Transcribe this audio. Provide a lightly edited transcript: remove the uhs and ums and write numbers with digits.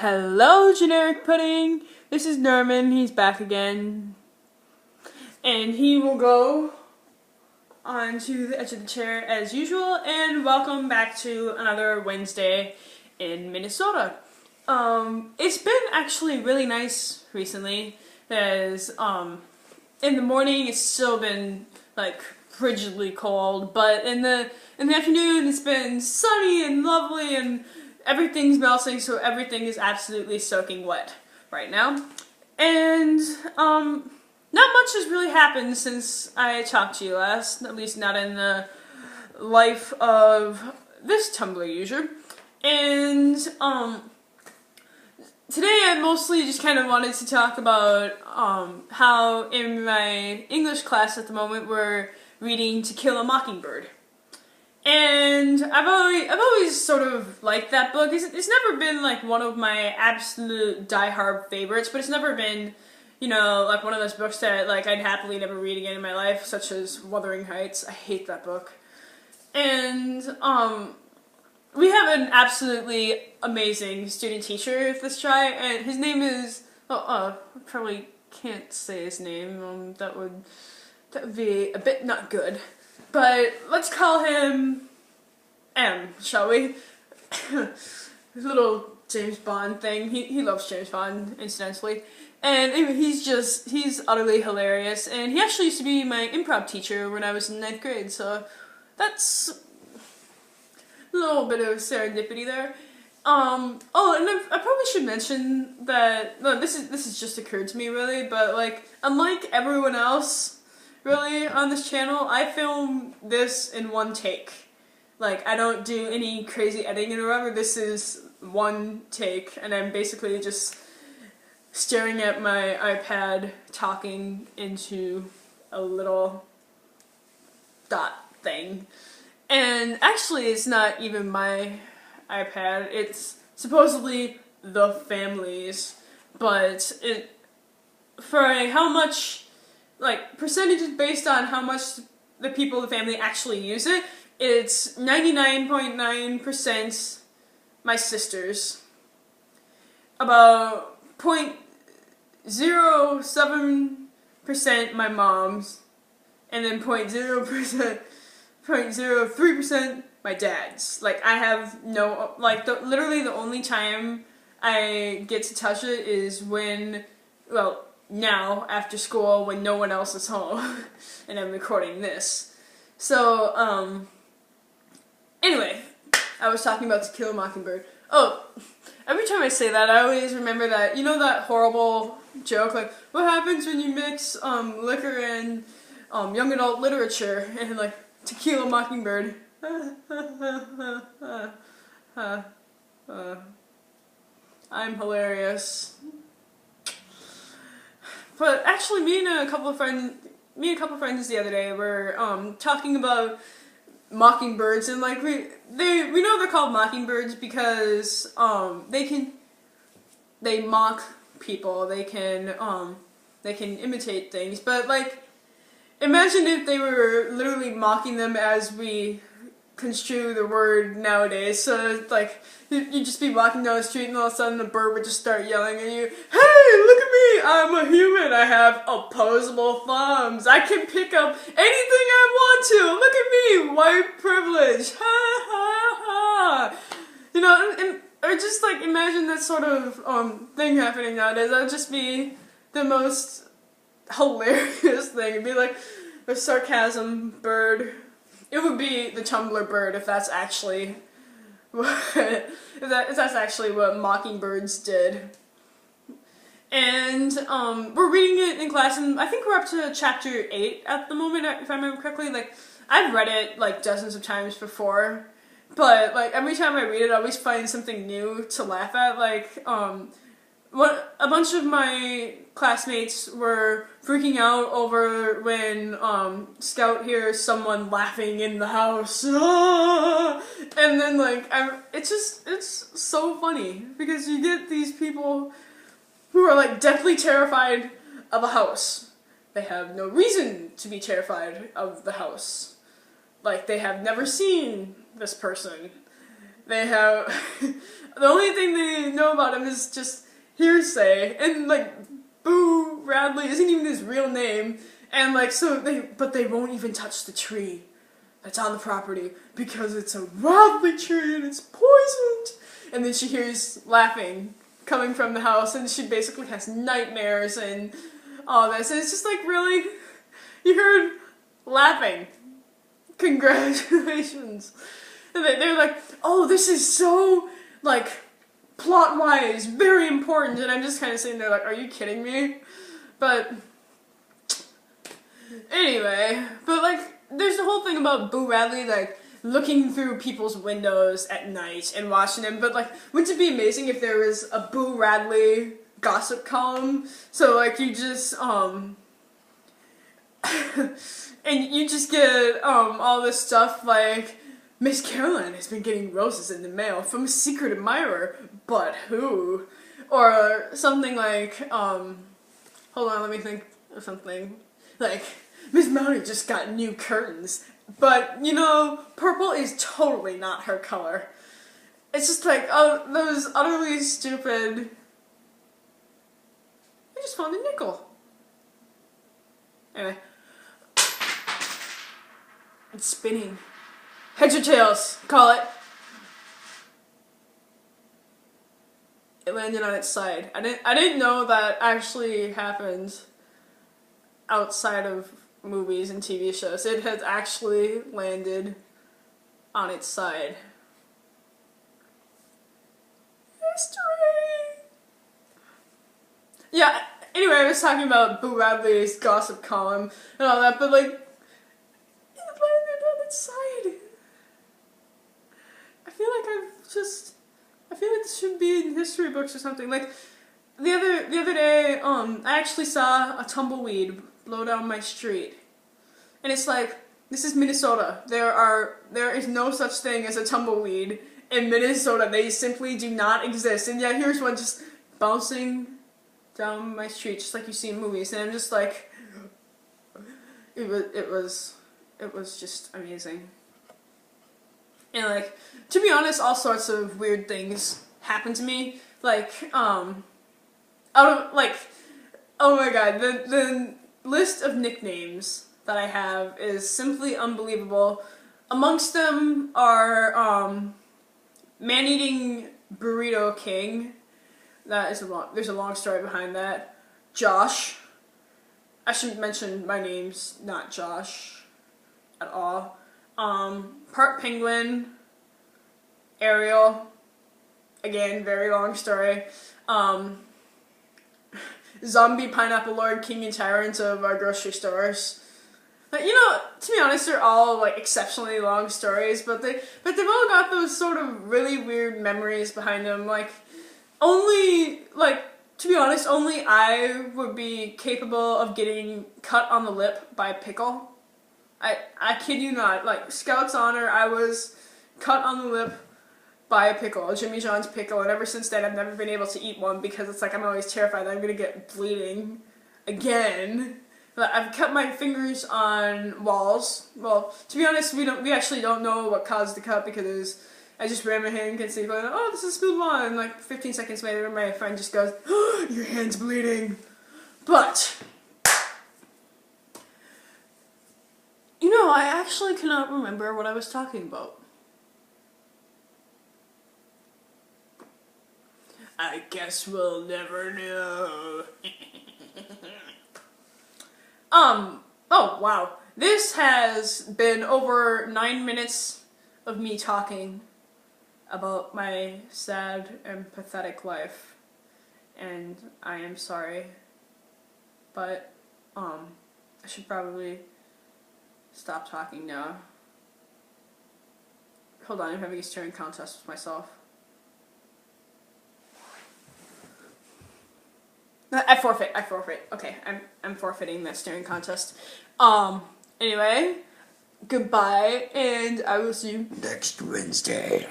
Hello, generic pudding. This is Norman. He's back again. And he will go onto the edge of the chair as usual. And welcome back to another Wednesday in Minnesota. It's been actually really nice recently. There's, in the morning it's still been like frigidly cold, but in the afternoon it's been sunny and lovely and everything's melting, so everything is absolutely soaking wet right now. And not much has really happened since I talked to you last, at least not in the life of this Tumblr user. And today I mostly just kind of wanted to talk about how in my English class at the moment we're reading Tequila Mockingbird. And I've always sort of liked that book. It's never been like one of my absolute diehard favorites, but it's never been, you know, like one of those books that like I'd happily never read again in my life, such as Wuthering Heights. I hate that book. And we have an absolutely amazing student teacher at this try, and his name is I probably can't say his name. That would be a bit not good. But let's call him M, shall we? Little James Bond thing. He loves James Bond, incidentally. And anyway, he's utterly hilarious. And he actually used to be my improv teacher when I was in 9th grade, so that's a little bit of serendipity there. And I probably should mention that, no, this has just occurred to me really, but like, unlike everyone else, really, on this channel, I film this in one take. Like, I don't do any crazy editing or whatever. This is one take, and I'm basically just staring at my iPad, talking into a little dot thing. And actually, it's not even my iPad. It's supposedly the family's, but for how much, like, percentages based on how much the people of the family actually use it, it's 99.9% my sister's, about 0.07% my mom's, and then 0.03% my dad's. Like, I have no, like, literally the only time I get to touch it is when, well, now, after school, when no one else is home, and I'm recording this. So, anyway, I was talking about Tequila Mockingbird. Oh, every time I say that, I always remember that, you know that horrible joke, like, what happens when you mix, liquor and, young adult literature, and, like, Tequila Mockingbird. I'm hilarious. But actually, me and a couple of friends the other day were talking about mockingbirds, and like we know they're called mockingbirds because they mock people, they can imitate things, but like imagine if they were literally mocking them as we construe the word nowadays. So like you'd just be walking down the street and all of a sudden a bird would just start yelling at you, "Hey, look at me! I'm a human. I have opposable thumbs. I can pick up anything I want to. Look at me, white privilege. Ha ha ha." You know, or just like imagine that sort of thing happening nowadays. That would just be the most hilarious thing. It'd be like a sarcasm bird. It would be the Tumblr bird if that's actually what mockingbirds did. And we're reading it in class, and I think we're up to chapter 8 at the moment, if I remember correctly. Like, I've read it like dozens of times before, but like every time I read it, I always find something new to laugh at. Like, a bunch of my classmates were freaking out over when Scout hears someone laughing in the house, and then like it's so funny because you get these people who are like deathly terrified of a house. They have no reason to be terrified of the house. Like, they have never seen this person. They have The only thing they know about him is just hearsay, and like Boo Radley isn't even his real name, and like but they won't even touch the tree that's on the property because it's a Radley tree and it's poisoned. And then she hears laughing coming from the house, and she basically has nightmares and all this, and it's just like, really? You heard laughing? Congratulations. And they're like, oh, this is so, like, plot-wise, very important, and I'm just kind of sitting there like, are you kidding me? But, anyway, but like, there's the whole thing about Boo Radley, like, looking through people's windows at night and watching them, but like, wouldn't it be amazing if there was a Boo Radley gossip column? So like, you just, and you just get, all this stuff like, Miss Caroline has been getting roses in the mail from a secret admirer, but who? Or something like, hold on, let me think of something. Like, Miss Mounty just got new curtains, but, you know, purple is totally not her color. It's just like, oh, those utterly stupid... I just found a nickel. Anyway. It's spinning. Heads or tails, call it. It landed on its side. I didn't know that actually happened outside of movies and TV shows. It has actually landed on its side. History! Yeah, anyway, I was talking about Boo Radley's gossip column and all that, but like, it landed on its side. I feel like this should be in history books or something. Like, the other day, I actually saw a tumbleweed blow down my street. And it's like, this is Minnesota. There is no such thing as a tumbleweed in Minnesota. They simply do not exist. And yet here's one just bouncing down my street, just like you see in movies. And I'm just like, it was just amazing. And like, to be honest, all sorts of weird things happen to me. Like, out of, like, oh my god, the list of nicknames that I have is simply unbelievable. Amongst them are, Man-Eating Burrito King. There's a long story behind that. Josh. I should mention my name's not Josh at all. Part Penguin. Ariel. Again, very long story. Zombie Pineapple Lord, King and Tyrant of our grocery stores. You know, to be honest, they're all like exceptionally long stories, but they've all got those sort of really weird memories behind them. Like, to be honest, only I would be capable of getting cut on the lip by a pickle. I kid you not. Like, Scout's Honor, I was cut on the lip by a pickle, a Jimmy John's pickle, and ever since then I've never been able to eat one because it's like I'm always terrified that I'm gonna get bleeding again. But I've cut my fingers on walls. Well, to be honest, we actually don't know what caused the cut because I just ran my hand against the going, oh, this is spilled wall, and like 15 seconds later my friend just goes, oh, your hand's bleeding. But you know, I actually cannot remember what I was talking about. I guess we'll never know. Oh wow. This has been over 9 minutes of me talking about my sad and pathetic life. And I am sorry. But, I should probably stop talking now. Hold on, I'm having a staring contest with myself. I forfeit. Okay, I'm forfeiting that staring contest. Anyway, goodbye, and I will see you next Wednesday.